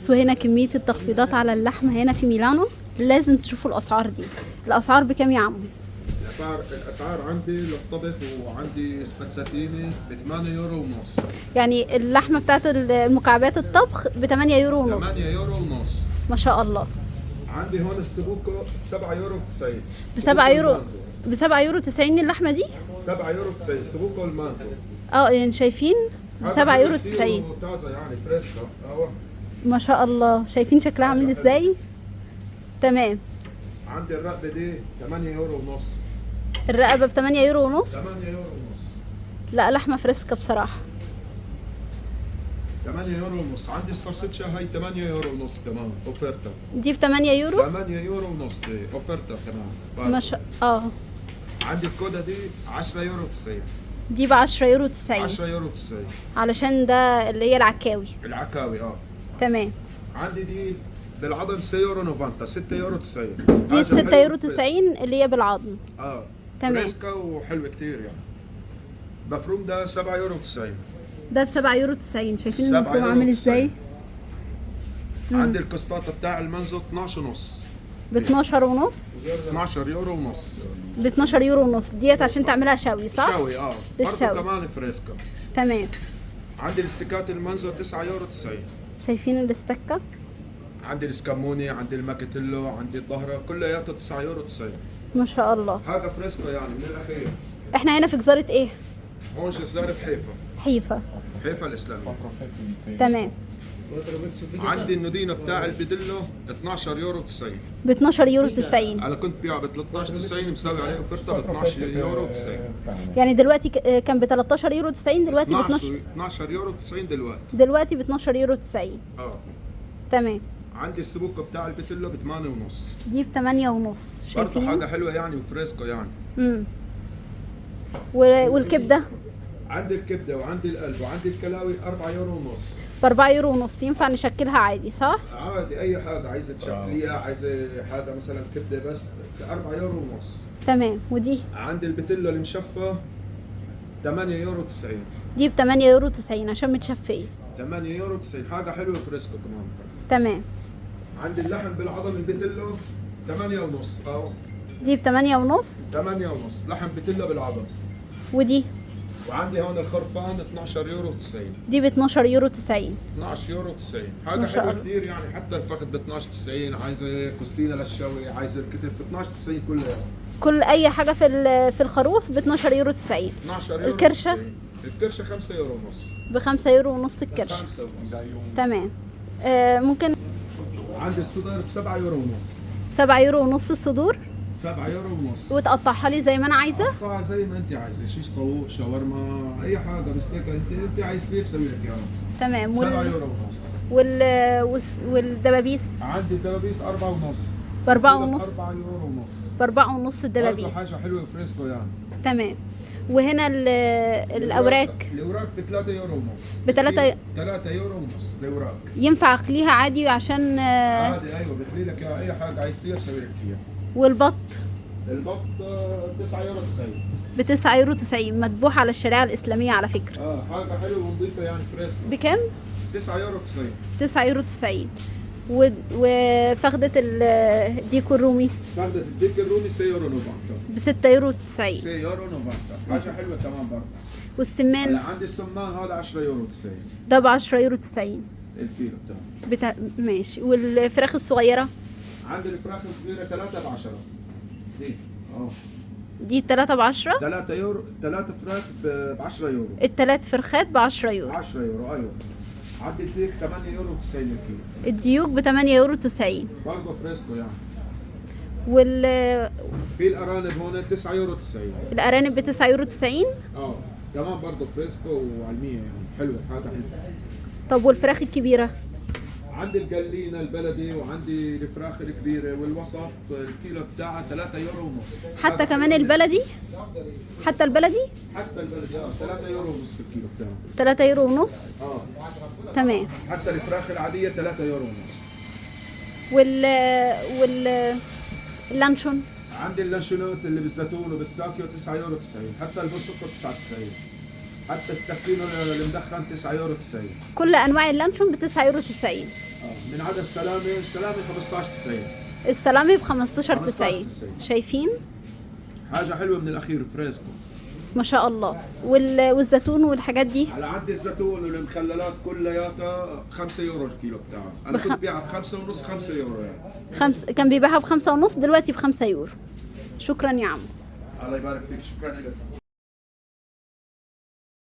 بصوا هنا كمية التخفيضات على اللحمة هنا في ميلانو، لازم تشوفوا الأسعار دي. الأسعار بكام يا عمو؟ الاسعار عندي للطبخ وعندي سباتزاتيني ب 8 يورو ونص. يعني اللحمة بتاعت المكعبات الطبخ ب 8 يورو ونص. 8 يورو ونص ما شاء الله. عندي هون السبوكو 7 يورو 90. ب 7 يورو، ب 7 يورو 90 اللحمة دي؟ 7 يورو 90 سبوكو المانزو. يعني شايفين ب 7 يورو 90. طازه يعني فريسكا. ما شاء الله، شايفين شكلها عامل ازاي؟ تمام. عندي الرقبه دي 8 يورو ونص. الرقبة ب 8 يورو ونص؟ 8 يورو ونص. لا لحمة فريسكا بصراحة. 8 يورو ونص. عندي السالسيتشا هاي 8 يورو ونص كمان اوفرتا. دي ب 8 يورو؟ 8 يورو ونص دي اوفرتا كمان. ما شاء عندي الكودا دي 10 يورو 90. دي ب 10 يورو 90. 10 يورو 90 علشان ده اللي هي العكاوي. العكاوي تمام. عندي دي بالعظم 6 يورو 90. 6 يورو 90. دي 6 يورو 90 اللي هي بالعظم. تمام. فريسكا وحلوه كتير يعني. مفروم ده 7 يورو 90. ده ب 7 يورو 90. شايفين المفروم عامل ازاي؟ عندي الكوستاتا بتاع المنزو 12 ونص. ب 12 ونص؟ 12 يورو ونص. ب 12 يورو ونص ديت عشان تعملها شوي صح؟ شوي للشوي. برضه كمان فريسكا. تمام. عندي الاستيكات المنزو 9 يورو 90. شايفين الاستكة؟ عندي السكاموني، عندي الماكيتيلو، عندي الظهرة، كلياته 9 يورو 90. ما شاء الله. حاجة فريسكا يعني من الأخير. احنا هنا في جزارة ايه؟ هون جزارة حيفا. حيفا الإسلامية. تمام. عندي النودينو بتاع البيدلو 12 يورو 90. ب 12 يورو 90. انا كنت بيعه ب 13.90 مساوي عليه اوفرته ب 12 يورو 90. يعني دلوقتي كان ب 13 يورو 90 دلوقتي ب 12 يورو 90 دلوقتي ب 12 يورو 90. تمام. عندي السبوكه بتاع البيتلو ب 8 ونص. دي ب 8 ونص. برضه حاجه حلوه يعني وفريسكو يعني. والكبده؟ عندي الكبده وعندي القلب وعندي الكلاوي 4 يورو ونص. ب 4 يورو ونص. ينفع نشكلها عادي صح؟ عادي اي حاجه عايزه تشكليها، عايزه حاجه مثلا كبده بس 4 يورو ونص. تمام. ودي؟ عندي البيتلو المشفى 8 يورو 90. دي ب 8 يورو 90 عشان متشفيه. 8 يورو 90. حاجه حلوه فريسكو كمان. تمام. عندي اللحم بالعظم البيتلو 8 ونص. دي ب 8 ونص. 8 ونص لحم بيتلو بالعظم. ودي؟ وعندي هون الخرفان 12 يورو 90. دي ب 12 يورو 90. 12 يورو 90. حاجه حلوه كثير يعني. حتى الفخذ ب 12 90. عايزه كوستينا للشوي، عايزه الكتف ب 12 90 كلها. كل اي حاجه في الخروف ب 12 يورو 90. 12 يورو. الكرشه؟ 90. الكرشه 5 يورو ونص. ب 5 يورو ونص الكرشه. 5 ونص. تمام. ممكن. عندي الصدر ب 7 يورو ونص. ب 7 يورو ونص الصدور. 7 يورو ونص. وتقطعها لي زي ما انا عايزه؟ قطعها زي ما انت عايزه، شيش طاووق، شاورما، اي حاجه بستيك انت عايز فيه بسوي لك اياها. تمام. 7 يورو ونص. والدبابيس؟ عندي دبابيس 4 ونص. ب 4 ونص. 4 يورو ونص. ب 4 ونص الدبابيس. برضه حاجه حلوه فريسكو يعني. تمام. وهنا الاوراق؟ الاوراق ب 3 يورو ونص. ب 3 يورو ونص الاوراق. ينفع اخليها عادي عشان عادي ايوه بخلي لك اي حاجه عايز فيها بسوي لك فيها. والبط؟ البط 9 يورو 90. ب 9 يورو 90 مذبوح على الشريعه الاسلاميه على فكره. حاجه حلوه ونظيفه يعني فريسكو. بكام؟ 9 يورو 90. 9 يورو 90. وفخدة الديك الرومي؟ فخدة الديك الرومي 6 يورو 90. ب 6 يورو 90. 6 يورو 90. حاجة حلوة كمان برضه. والسمان؟ هلا عندي السمان هذا 10 يورو 90. ده ب 10 يورو 90 الكيلو بتاعه. ماشي. والفراخ الصغيرة؟ عندي الفراخ الصغيرة 3 ب 10. دي 3 ب 10؟ 3 يورو. 3 فراخ ب 10 يورو. الثلاث فرخات ب 10 يورو. 10 يورو ايوه. عندي الديك 8 يورو 90 الكيلو. الديوك ب 8 يورو 90. برضه فريسكو يعني. في الارانب هون 9 يورو 90. الارانب ب 9 يورو 90؟ كمان برضه فريسكو وعلمية يعني حلوة حاجة حلوة. طب والفراخ الكبيرة؟ عندي القلينة البلدي وعندي الفراخ الكبيرة والوسط الكيلو بتاعها 3 يورو ونص. حتى كمان البلدي؟ حتى البلدي 3 يورو ونص الكيلو بتاعها. 3 يورو ونص؟ تمام. حتى الفراخ العادية 3 يورو ونص. اللانشون؟ عندي اللانشونات اللي بالزيتون وبالستاكيو 9 يورو 90. حتى البوسكو 99. حتى التفرين المدخن 9 يورو 90. كل انواع اللانشون ب 9 يورو 90. من عدد السلامه 15 90. السلامي ب 15 90. 15.90. شايفين حاجه حلوه من الاخير فريسكو. ما شاء الله. والزيتون والحاجات دي على عد الزيتون والمخللات كلياتها 5 يورو الكيلو بتاعها. انا كنت ببيعها ب5 ونص 5 يورو يعني. كان بيبيعها ب5 ونص، دلوقتي ب5 يورو. شكرا يا عم. الله يبارك فيك، شكرا لك.